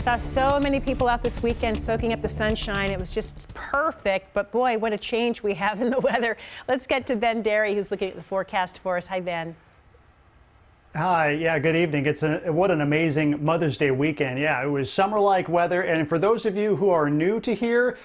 Saw so many people out this weekend soaking up the sunshine. It was just perfect, but boy, what a change we have in the weather. Let's get to Ben Derry, who's looking at the forecast for us. Hi, Ben. Hi, yeah, good evening. What an amazing Mother's Day weekend. Yeah, it was summer-like weather, and for those of you who are new to here,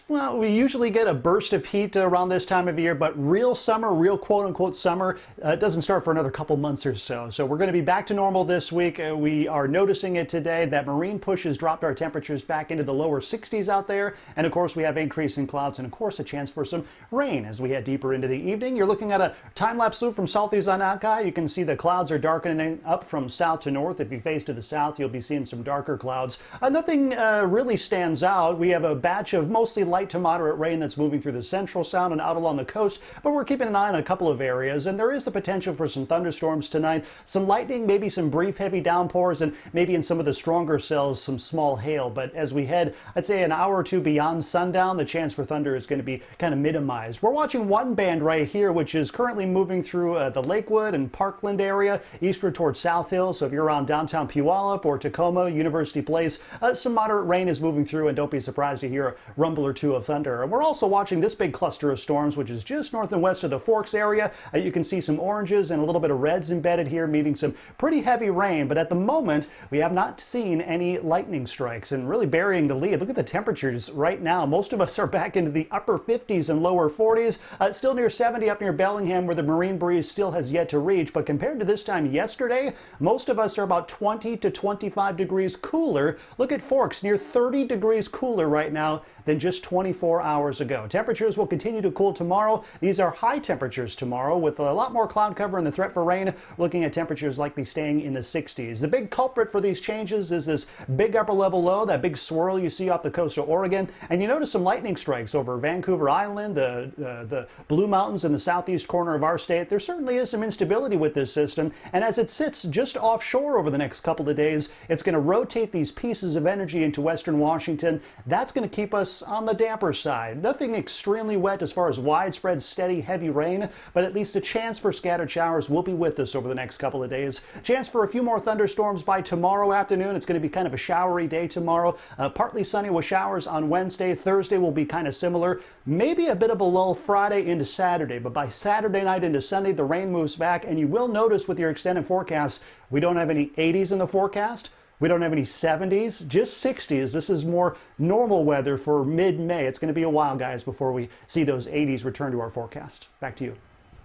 well, we usually get a burst of heat around this time of year, but real summer, real quote-unquote summer, doesn't start for another couple months or so. So we're going to be back to normal this week. We are noticing it today. That marine push has dropped our temperatures back into the lower 60s out there, and of course we have increasing clouds and of course a chance for some rain as we head deeper into the evening. You're looking at a time-lapse loop from Southeast Anaka. You can see the clouds are darkening up from south to north. If you face to the south, you'll be seeing some darker clouds. Nothing really stands out. We have a batch of mostly light to moderate rain that's moving through the central sound and out along the coast, but we're keeping an eye on a couple of areas, and there is the potential for some thunderstorms tonight, some lightning, maybe some brief heavy downpours, and maybe in some of the stronger cells, some small hail. But as we head, I'd say an hour or two beyond sundown, the chance for thunder is going to be kind of minimized. We're watching one band right here, which is currently moving through the Lakewood and Parkland area, eastward towards South Hill. So if you're around downtown Puyallup or Tacoma, University Place, some moderate rain is moving through, and don't be surprised to hear a rumble or two of thunder. And we're also watching this big cluster of storms, which is just north and west of the Forks area. You can see some oranges and a little bit of reds embedded here, meaning some pretty heavy rain. But at the moment, we have not seen any lightning strikes, and really burying the lead. Look at the temperatures right now. Most of us are back into the upper 50s and lower 40s, still near 70 up near Bellingham, where the marine breeze still has yet to reach. But compared to this time yesterday, most of us are about 20 to 25 degrees cooler. Look at Forks, near 30 degrees cooler right now than just 24 hours ago. Temperatures will continue to cool tomorrow. These are high temperatures tomorrow with a lot more cloud cover and the threat for rain, looking at temperatures likely staying in the 60s. The big culprit for these changes is this big upper level low, that big swirl you see off the coast of Oregon. And you notice some lightning strikes over Vancouver Island, the Blue Mountains in the southeast corner of our state. There certainly is some instability with this system, and as it sits just offshore over the next couple of days, it's going to rotate these pieces of energy into western Washington. That's going to keep us on the damper side. Nothing extremely wet as far as widespread steady heavy rain, but at least a chance for scattered showers will be with us over the next couple of days. Chance for a few more thunderstorms by tomorrow afternoon. It's going to be kind of a showery day tomorrow. Partly sunny with showers on Wednesday. Thursday will be kind of similar. Maybe a bit of a lull Friday into Saturday, but by Saturday night into Sunday, the rain moves back, and you will notice with your extended forecast, we don't have any 80s in the forecast. We don't have any 70s, just 60s. This is more normal weather for mid-May. It's going to be a while, guys, before we see those 80s return to our forecast. Back to you.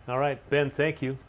All right, Ben, thank you.